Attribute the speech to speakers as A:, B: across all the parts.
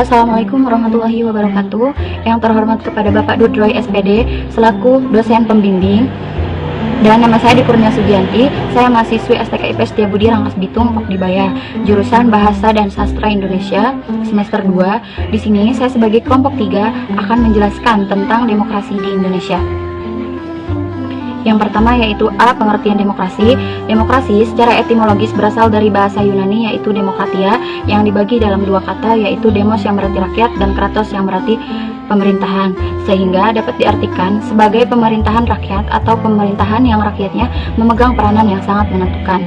A: Assalamualaikum warahmatullahi wabarakatuh. Yang terhormat kepada Bapak Dudroy SPD selaku dosen pembimbing. Dan nama saya Dipurnia Sugianti. Saya mahasiswi STKIP Setiabudi Rangkas Bitung Pokdibaya, jurusan Bahasa dan Sastra Indonesia semester 2. Di sini saya sebagai kelompok 3 akan menjelaskan tentang demokrasi di Indonesia. Yang pertama yaitu A. Pengertian demokrasi. Demokrasi secara etimologis berasal dari bahasa Yunani yaitu demokratia, yang dibagi dalam dua kata yaitu demos yang berarti rakyat dan kratos yang berarti pemerintahan, sehingga dapat diartikan sebagai pemerintahan rakyat atau pemerintahan yang rakyatnya memegang peranan yang sangat menentukan.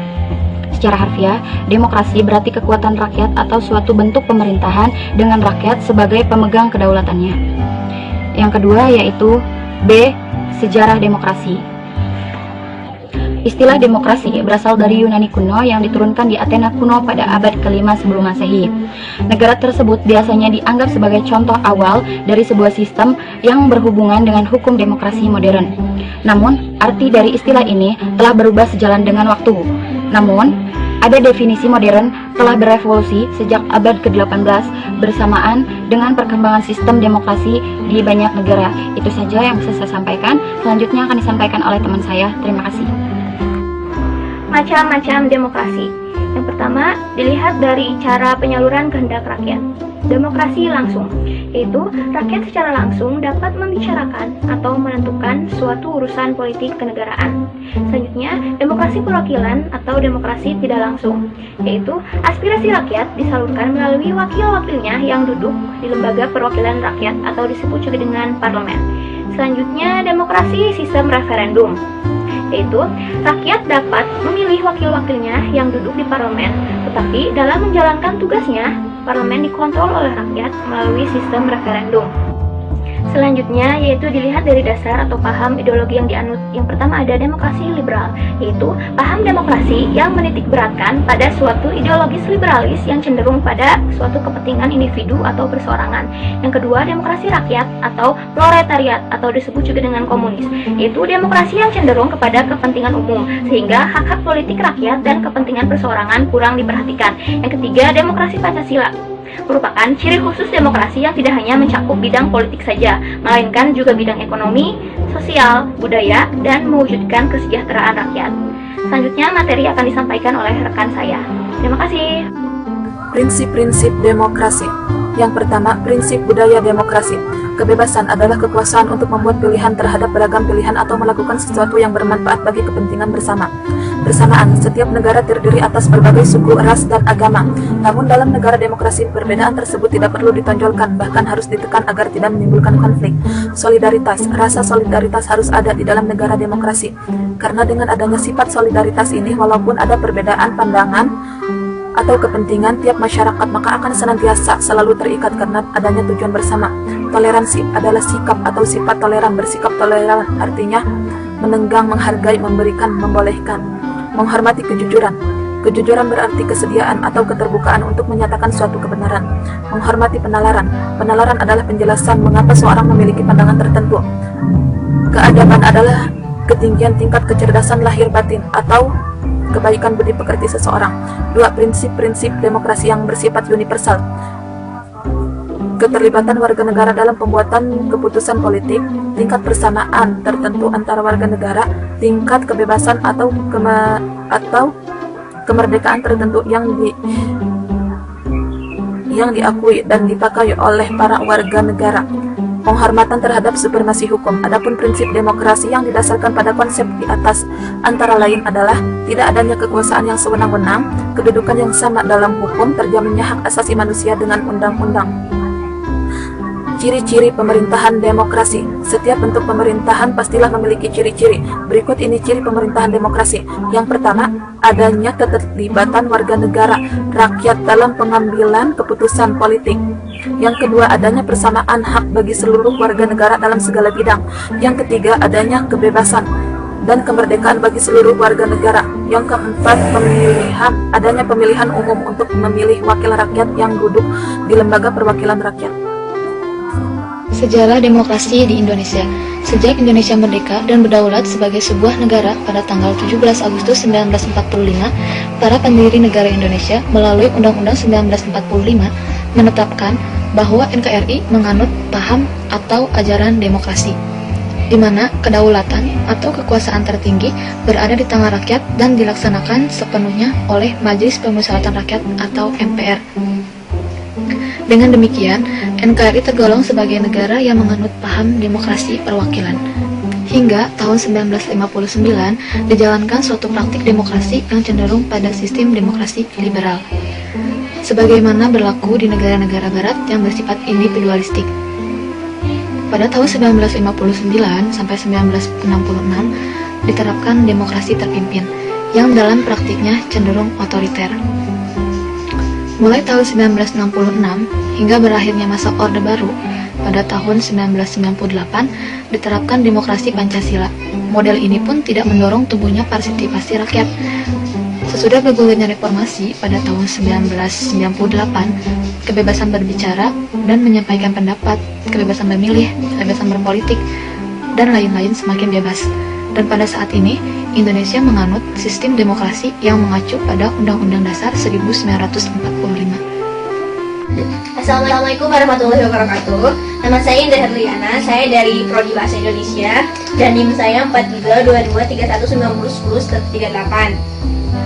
A: Secara harfiah, demokrasi berarti kekuatan rakyat atau suatu bentuk pemerintahan dengan rakyat sebagai pemegang kedaulatannya. Yang kedua yaitu B. Sejarah demokrasi. Istilah demokrasi berasal dari Yunani kuno yang diturunkan di Athena kuno pada abad ke-5 sebelum Masehi. Negara tersebut biasanya dianggap sebagai contoh awal dari sebuah sistem yang berhubungan dengan hukum demokrasi modern. Namun, arti dari istilah ini telah berubah sejalan dengan waktu. Namun, ada definisi modern telah berevolusi sejak abad ke-18 bersamaan dengan perkembangan sistem demokrasi di banyak negara. Itu saja yang bisa saya sampaikan. Selanjutnya akan disampaikan oleh teman saya. Terima kasih.
B: Macam-macam demokrasi. Yang pertama, dilihat dari cara penyaluran kehendak rakyat. Demokrasi langsung, yaitu rakyat secara langsung dapat membicarakan atau menentukan suatu urusan politik kenegaraan. Selanjutnya, demokrasi perwakilan atau demokrasi tidak langsung, yaitu aspirasi rakyat disalurkan melalui wakil-wakilnya yang duduk di lembaga perwakilan rakyat atau disebut juga dengan parlemen. Selanjutnya, demokrasi sistem referendum, yaitu rakyat dapat memilih wakil-wakilnya yang duduk di parlemen, tetapi dalam menjalankan tugasnya, parlemen dikontrol oleh rakyat melalui sistem referendum. Selanjutnya yaitu dilihat dari dasar atau paham ideologi yang dianut. Yang pertama ada demokrasi liberal, yaitu paham demokrasi yang menitik beratkan pada suatu ideologis liberalis yang cenderung pada suatu kepentingan individu atau perseorangan. Yang kedua demokrasi rakyat atau proletariat atau disebut juga dengan komunis, yaitu demokrasi yang cenderung kepada kepentingan umum sehingga hak-hak politik rakyat dan kepentingan perseorangan kurang diperhatikan. Yang ketiga demokrasi Pancasila merupakan ciri khusus demokrasi yang tidak hanya mencakup bidang politik saja, melainkan juga bidang ekonomi, sosial, budaya, dan mewujudkan kesejahteraan rakyat. Selanjutnya materi akan disampaikan oleh rekan saya. Terima kasih.
C: Prinsip-prinsip demokrasi. Yang pertama, prinsip budaya demokrasi. Kebebasan adalah kekuasaan untuk membuat pilihan terhadap beragam pilihan atau melakukan sesuatu yang bermanfaat bagi kepentingan bersama. Bersamaan, setiap negara terdiri atas berbagai suku, ras, dan agama. Namun dalam negara demokrasi, perbedaan tersebut tidak perlu ditonjolkan, bahkan harus ditekan agar tidak menimbulkan konflik. Solidaritas, rasa solidaritas harus ada di dalam negara demokrasi. Karena dengan adanya sifat solidaritas ini, walaupun ada perbedaan pandangan atau kepentingan tiap masyarakat, maka akan senantiasa selalu terikat karena adanya tujuan bersama. Toleransi adalah sikap atau sifat toleran. Bersikap toleran artinya menenggang, menghargai, memberikan, membolehkan. Menghormati kejujuran. Kejujuran berarti kesediaan atau keterbukaan untuk menyatakan suatu kebenaran. Menghormati penalaran. Penalaran adalah penjelasan mengapa seorang memiliki pandangan tertentu. Keadaban adalah ketinggian tingkat kecerdasan lahir batin atau kebaikan budi pekerti seseorang. Dua, prinsip-prinsip demokrasi yang bersifat universal. Keterlibatan warga negara dalam pembuatan keputusan politik, tingkat persamaan tertentu antara warga negara, tingkat kebebasan atau kemerdekaan tertentu yang diakui dan dipakai oleh para warga negara. Penghormatan terhadap supremasi hukum. Adapun prinsip demokrasi yang didasarkan pada konsep di atas antara lain adalah tidak adanya kekuasaan yang sewenang-wenang, kedudukan yang sama dalam hukum, terjaminnya hak asasi manusia dengan undang-undang. Ciri-ciri pemerintahan demokrasi. Setiap bentuk pemerintahan pastilah memiliki ciri-ciri. Berikut ini ciri pemerintahan demokrasi. Yang pertama, adanya keterlibatan warga negara, rakyat dalam pengambilan keputusan politik. Yang kedua, adanya persamaan hak bagi seluruh warga negara dalam segala bidang. Yang ketiga, adanya kebebasan dan kemerdekaan bagi seluruh warga negara. Yang keempat, adanya pemilihan umum untuk memilih wakil rakyat yang duduk di lembaga perwakilan rakyat.
D: Sejarah demokrasi di Indonesia. Sejak Indonesia merdeka dan berdaulat sebagai sebuah negara pada tanggal 17 Agustus 1945, para pendiri negara Indonesia melalui Undang-Undang 1945 menetapkan bahwa NKRI menganut paham atau ajaran demokrasi, di mana kedaulatan atau kekuasaan tertinggi berada di tangan rakyat dan dilaksanakan sepenuhnya oleh Majelis Permusyawaratan Rakyat atau MPR. Dengan demikian, NKRI tergolong sebagai negara yang menganut paham demokrasi perwakilan. Hingga tahun 1959 dijalankan suatu praktik demokrasi yang cenderung pada sistem demokrasi liberal, sebagaimana berlaku di negara-negara barat yang bersifat individualistik. Pada tahun 1959 sampai 1966 diterapkan demokrasi terpimpin yang dalam praktiknya cenderung otoriter. Mulai tahun 1966 hingga berakhirnya masa Orde Baru pada tahun 1998 diterapkan demokrasi Pancasila. Model ini pun tidak mendorong tumbuhnya partisipasi rakyat. Sesudah bergulirnya reformasi pada tahun 1998, kebebasan berbicara dan menyampaikan pendapat, kebebasan memilih, kebebasan berpolitik, dan lain-lain semakin bebas. Dan pada saat ini, Indonesia menganut sistem demokrasi yang mengacu pada Undang-Undang Dasar 1945.
E: Assalamualaikum warahmatullahi wabarakatuh. Nama saya Indra Herliana, saya dari Prodi Bahasa Indonesia dan NIM saya 432231901038.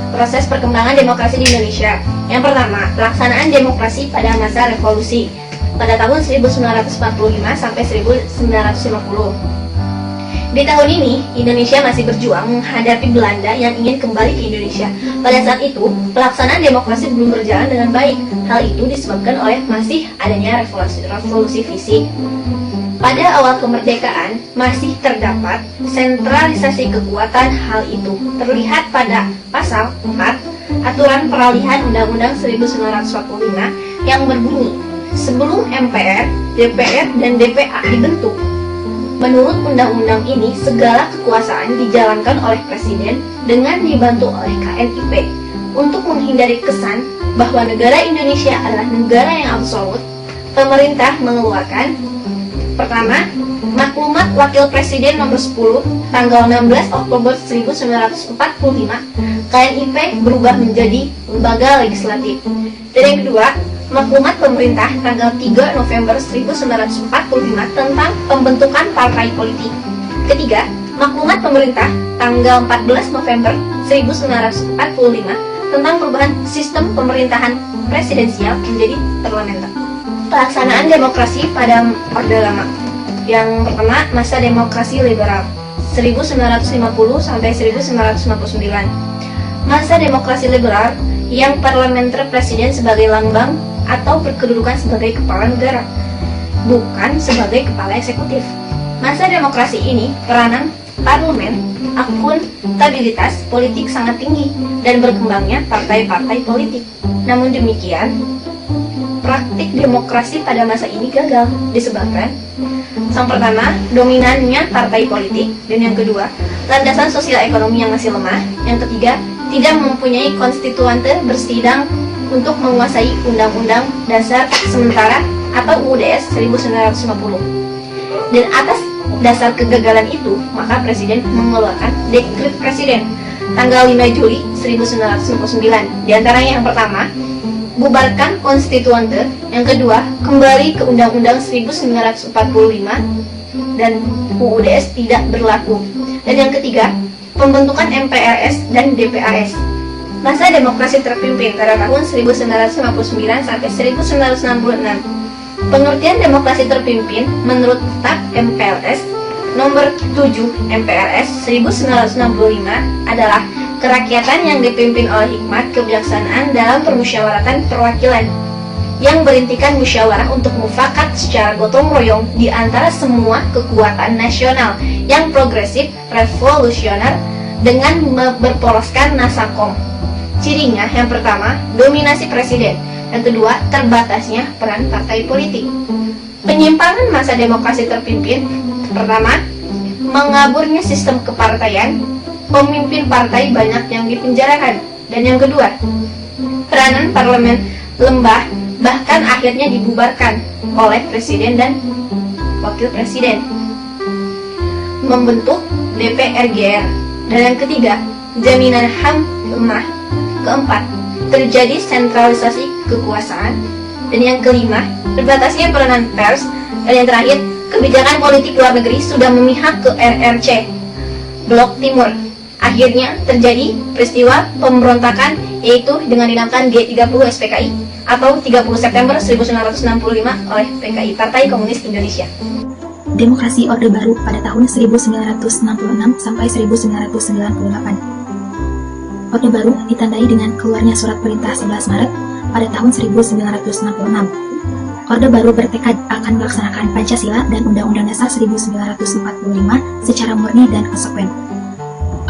E: Proses perkembangan demokrasi di Indonesia. Yang pertama, pelaksanaan demokrasi pada masa revolusi pada tahun 1945 sampai 1950. Di tahun ini, Indonesia masih berjuang menghadapi Belanda yang ingin kembali ke Indonesia. Pada saat itu, pelaksanaan demokrasi belum berjalan dengan baik. Hal itu disebabkan oleh masih adanya revolusi fisik. Pada awal kemerdekaan, masih terdapat sentralisasi kekuatan. Hal itu terlihat pada pasal 4 Aturan Peralihan Undang-Undang 1945 yang berbunyi, sebelum MPR, DPR, dan DPA dibentuk, menurut undang-undang ini, segala kekuasaan dijalankan oleh Presiden dengan dibantu oleh KNIP. Untuk menghindari kesan bahwa negara Indonesia adalah negara yang absolut, pemerintah mengeluarkan pertama, Maklumat Wakil Presiden nomor 10 tanggal 16 Oktober 1945, KNIP berubah menjadi lembaga legislatif. Dan yang kedua, Maklumat Pemerintah tanggal 3 November 1945 tentang pembentukan partai politik. Ketiga, Maklumat Pemerintah tanggal 14 November 1945 tentang perubahan sistem pemerintahan presidensial menjadi parlementer. Pelaksanaan demokrasi pada Orde Lama. Yang pertama, masa demokrasi liberal 1950 sampai 1959. Masa demokrasi liberal yang parlementer presiden sebagai lambang atau berkedudukan sebagai kepala negara, bukan sebagai kepala eksekutif. Masa demokrasi ini, peranan parlemen, akuntabilitas politik sangat tinggi, dan berkembangnya partai-partai politik. Namun demikian, praktik demokrasi pada masa ini gagal disebabkan yang pertama, dominannya partai politik, dan yang kedua, landasan sosial ekonomi yang masih lemah. Yang ketiga, tidak mempunyai konstituante bersidang untuk menguasai Undang-Undang Dasar Sementara atau UUDS 1950. Dan atas dasar kegagalan itu, maka Presiden mengeluarkan Dekret Presiden tanggal 5 Juli 1959. Di antaranya yang pertama, bubarkan konstituante. Yang kedua, kembali ke Undang-Undang 1945 dan UUDS tidak berlaku. Dan yang ketiga, pembentukan MPRS dan DPAS. Masa demokrasi terpimpin pada tahun 1959 sampai 1966. Pengertian demokrasi terpimpin menurut Kitab MPLS nomor 7 MPRS 1965 adalah kerakyatan yang dipimpin oleh hikmat kebijaksanaan dalam permusyawaratan perwakilan yang berintikan musyawarah untuk mufakat secara gotong royong di antara semua kekuatan nasional yang progresif revolusioner dengan berporoskan nasakom. Cirinya yang pertama, dominasi presiden. Yang kedua, terbatasnya peran partai politik. Penyimpangan masa demokrasi terpimpin. Pertama, mengaburnya sistem kepartaian. Pemimpin partai banyak yang dipenjarakan. Dan yang kedua, peranan parlemen lemah, bahkan akhirnya dibubarkan oleh presiden dan wakil presiden, membentuk DPRGR. Dan yang ketiga, jaminan HAM lemah. Keempat, terjadi sentralisasi kekuasaan. Dan yang kelima, terbatasnya peranan pers. Dan yang terakhir, kebijakan politik luar negeri sudah memihak ke RRC, Blok Timur. Akhirnya terjadi peristiwa pemberontakan, yaitu dengan dinamakan G30 SPKI atau 30 September 1965 oleh PKI, Partai Komunis Indonesia.
F: Demokrasi Orde Baru pada tahun 1966 sampai 1998. Orde Baru ditandai dengan keluarnya surat perintah 11 Maret pada tahun 1966. Orde Baru bertekad akan melaksanakan Pancasila dan Undang-Undang Dasar 1945 secara murni dan konsekuen.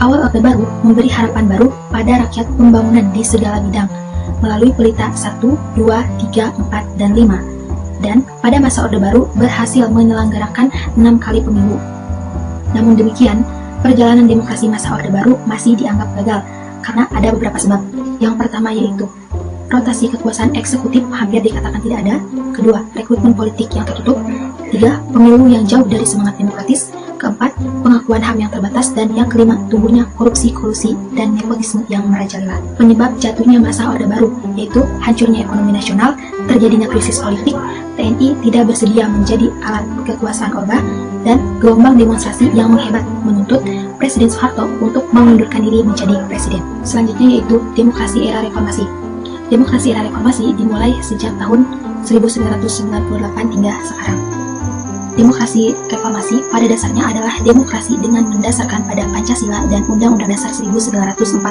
F: Awal Orde Baru memberi harapan baru pada rakyat pembangunan di segala bidang melalui pelita 1, 2, 3, 4, dan 5. Dan pada masa Orde Baru berhasil menyelenggarakan 6 kali pemilu. Namun demikian, perjalanan demokrasi masa Orde Baru masih dianggap gagal karena ada beberapa sebab. Yang pertama yaitu rotasi kekuasaan eksekutif hampir dikatakan tidak ada. Kedua, rekrutmen politik yang tertutup. Tiga, pemilu yang jauh dari semangat demokratis. Keempat, pengakuan HAM yang terbatas. Dan yang kelima, tumbuhnya korupsi, kolusi, dan nepotisme yang merajalela. Penyebab jatuhnya masa Orde Baru yaitu hancurnya ekonomi nasional, terjadinya krisis politik, TNI tidak bersedia menjadi alat kekuasaan Orba, dan gelombang demonstrasi yang menghebat menuntut Presiden Soeharto untuk mengundurkan diri menjadi presiden. Selanjutnya yaitu demokrasi era reformasi. Demokrasi era reformasi dimulai sejak tahun 1998 hingga sekarang. Demokrasi reformasi pada dasarnya adalah demokrasi dengan mendasarkan pada Pancasila dan Undang-Undang Dasar 1945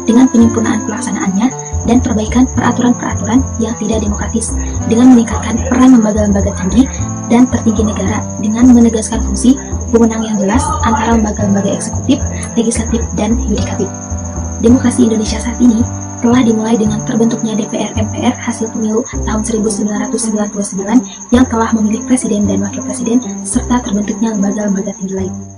F: dengan penyempurnaan pelaksanaannya dan perbaikan peraturan-peraturan yang tidak demokratis dengan meningkatkan peran lembaga-lembaga tinggi dan tertinggi negara dengan menegaskan fungsi wewenang yang jelas antara lembaga-lembaga eksekutif, legislatif, dan yudikatif. Demokrasi Indonesia saat ini telah dimulai dengan terbentuknya DPR-MPR hasil pemilu tahun 1999 yang telah memilih presiden dan wakil presiden serta terbentuknya lembaga-lembaga tinggi lain.